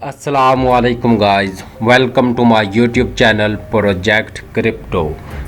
अस्सलामुअलैकुम guys, welcome to my YouTube channel project crypto.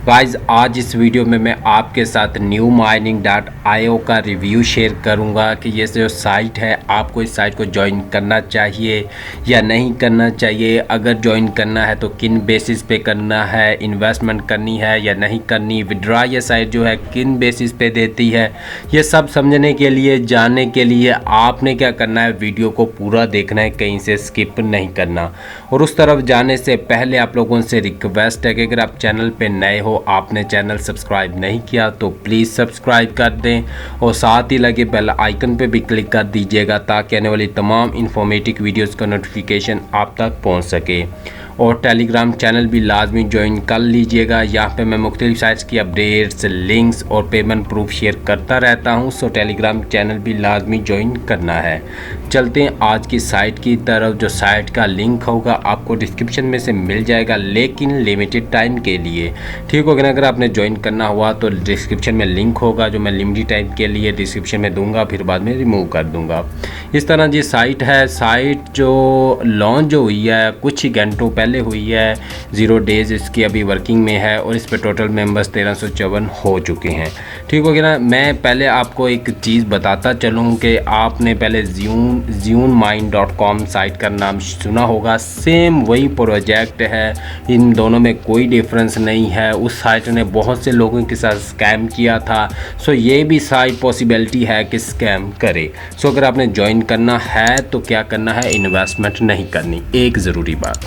Guys, आज इस वीडियो में मैं आपके साथ न्यू mining.io का रिव्यू शेयर करूंगा कि ये जो साइट है आपको इस साइट को ज्वाइन करना चाहिए या नहीं करना चाहिए। अगर ज्वाइन करना है तो किन बेसिस पे करना है, इन्वेस्टमेंट करनी है या नहीं करनी, विड्रा ये साइट जो है किन बेसिस पे देती है, ये सब समझने के लिए, जानने के लिए आपने क्या करना है, वीडियो को पूरा देखना है, कहीं से स्किप नहीं करना। और उस तरफ जाने से पहले आप लोगों से रिक्वेस्ट है कि अगर आप चैनल पे नए हो, आपने चैनल सब्सक्राइब नहीं किया तो प्लीज़ सब्सक्राइब कर दें और साथ ही लगे बेल आइकन पे भी क्लिक कर दीजिएगा ताकि आने वाली तमाम इंफॉर्मेटिव वीडियोस का नोटिफिकेशन आप तक पहुंच सके। और टेलीग्राम चैनल भी लाजमी ज्वाइन कर लीजिएगा। यहाँ पे मैं मुख्तलिफ साइट्स की अपडेट्स, लिंक्स और पेमेंट प्रूफ शेयर करता रहता हूँ, सो टेलीग्राम चैनल भी लाजमी ज्वाइन करना है। चलते हैं आज की साइट की तरफ। जो साइट का लिंक होगा आपको डिस्क्रिप्शन में से मिल जाएगा, लेकिन लिमिटेड टाइम के लिए, ठीक होगा ना। अगर आपने ज्वाइन करना हुआ तो डिस्क्रिप्शन में लिंक होगा जो मैं लिमिटेड टाइम के लिए डिस्क्रिप्शन में दूंगा, फिर बाद में रिमूव कर दूंगा। इस तरह जी साइट है। साइट जो लॉन्च जो हुई है कुछ ही घंटों पहले हुई है, 0 डेज़ इसकी अभी वर्किंग में है और इस पर टोटल मेंबर्स 1354 हो चुके हैं, ठीक हो गया ना। मैं पहले आपको एक चीज़ बताता चलूँ कि आपने पहले ZuneMine.com साइट का नाम सुना होगा, सेम वही प्रोजेक्ट है, इन दोनों में कोई डिफरेंस नहीं है। उस साइट ने बहुत से लोगों के साथ स्कैम किया था, सो ये भी साइट पॉसिबिलिटी है कि स्कैम करे। सो अगर आपने ज्वाइन करना है तो क्या करना है, इन्वेस्टमेंट नहीं करनी, एक ज़रूरी बात।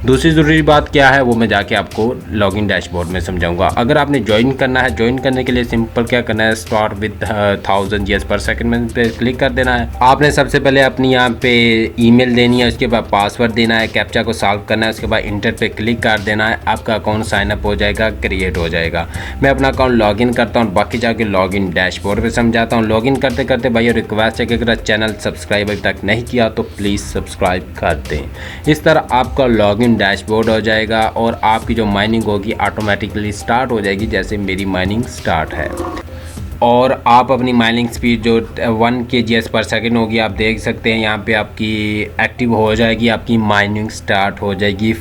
दूसरी ज़रूरी बात क्या है वो मैं जाके आपको लॉगिन डैशबोर्ड में समझाऊंगा। अगर आपने ज्वाइन करना है, ज्वाइन करने के लिए सिंपल क्या करना है, स्टार्ट विद 1000 yes पर सेकंड में पे क्लिक कर देना है। आपने सबसे पहले अपनी यहाँ पे ईमेल देनी है, उसके बाद पासवर्ड देना है, कैप्चा को सॉल्व करना है, उसके बाद इंटर पे क्लिक कर देना है। आपका अकाउंट साइनअप हो जाएगा, क्रिएट हो जाएगा। मैं अपना अकाउंट लॉगिन करता हूँ, बाकी जाके लॉगिन डैशबोर्ड पे समझाता हूँ। लॉगिन करते करते भाई रिक्वेस्ट है कि अगर चैनल सब्सक्राइब अभी तक नहीं किया तो प्लीज़ सब्सक्राइब कर दें। इस तरह आपका लॉगिन डैशबोर्ड हो जाएगा और आपकी जो माइनिंग होगी ऑटोमेटिकली स्टार्ट हो जाएगी, जैसे मेरी माइनिंग स्टार्ट है। और आप अपनी माइनिंग स्पीड जो 1 kgs पर सेकेंड होगी, आप देख सकते हैं यहाँ पे आपकी एक्टिव हो जाएगी, आपकी माइनिंग स्टार्ट हो जाएगी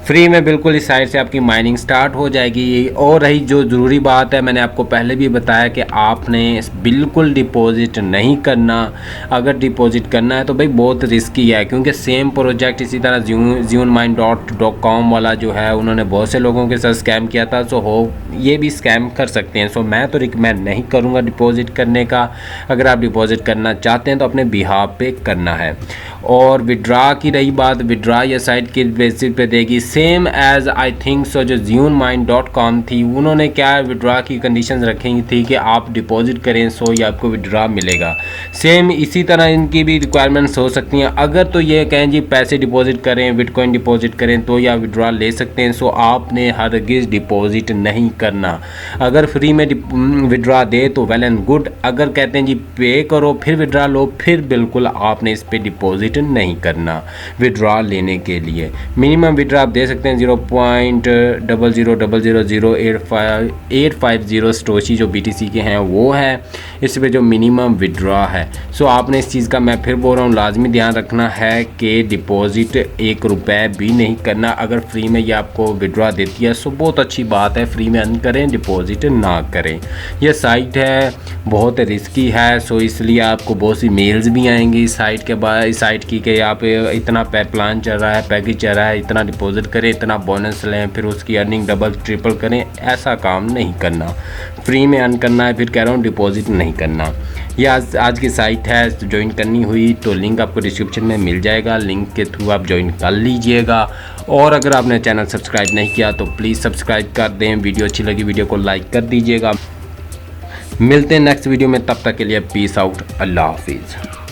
फ्री में बिल्कुल इस साइड से आपकी माइनिंग स्टार्ट हो जाएगी। और रही जो ज़रूरी बात है, मैंने आपको पहले भी बताया कि आपने बिल्कुल डिपॉजिट नहीं करना। अगर डिपॉजिट करना है तो भाई बहुत रिस्की है, क्योंकि सेम प्रोजेक्ट इसी तरह ZuneMine.com वाला जो है उन्होंने बहुत से लोगों के साथ स्कैम किया था, सो हो ये भी स्कैम कर सकते हैं। सो मैं तो रिकमेंड नहीं करूँगा डिपॉजिट करने का। अगर आप डिपॉजिट करना चाहते हैं तो अपने बिहाफ पे करना है। और विड्रा की रही बात, विड्रा या साइट के बेसिस पे देगी same as I think so जो ZuneMine.com थी, उन्होंने क्या विड्रा की कंडीशंस रखी थी कि आप डिपॉजिट करें सो या आपको विड्रा मिलेगा। सेम इसी तरह इनकी भी रिक्वायरमेंट्स हो सकती हैं। अगर तो ये कहें जी पैसे डिपॉजिट करें, बिटकॉइन डिपॉजिट करें तो या विड्रा ले सकते हैं, सो आपने हरगिज़ डिपॉजिट नहीं करना। अगर फ्री में विड्रा दे तो वेल एंड गुड, अगर कहते हैं जी पे करो फिर विड्रा लो, फिर बिल्कुल आपने इस पर डिपॉजिट नहीं करना। विड्रॉ लेने के लिए मिनिमम विड्रॉ आप दे सकते हैं 0.00000850 स्टोची जो BTC के हैं वो है, इस पे जो मिनिमम विड्रॉ है। सो आपने इस चीज़ का, मैं फिर बोल रहा हूँ, लाजमी ध्यान रखना है कि डिपॉजिट 1 रुपये भी नहीं करना। अगर फ्री में ये आपको विड्रॉ देती है सो बहुत अच्छी बात है, फ्री में अर्न करें, डिपॉजिट ना करें। यह साइट है बहुत रिस्की है, सो इसलिए आपको बहुत सी मेल्स भी आएंगी इस साइट के बाद, इस साइट की कि यहाँ पे इतना प्लान चल रहा है, पैकेज चल रहा है, इतना डिपॉजिट करें, इतना बोनस लें, फिर उसकी अर्निंग डबल ट्रिपल करें। ऐसा काम नहीं करना, फ्री में अर्न करना है, फिर कह रहा हूँ डिपॉजिट नहीं करना। ये आज की साइट है, ज्वाइन करनी हुई तो लिंक आपको डिस्क्रिप्शन में मिल जाएगा, लिंक के थ्रू आप ज्वाइन कर लीजिएगा। और अगर आपने चैनल सब्सक्राइब नहीं किया तो प्लीज़ सब्सक्राइब कर दें। वीडियो अच्छी लगी वीडियो को लाइक कर दीजिएगा। मिलते हैं नेक्स्ट वीडियो में, तब तक के लिए पीस आउट, अल्लाह हाफिज़।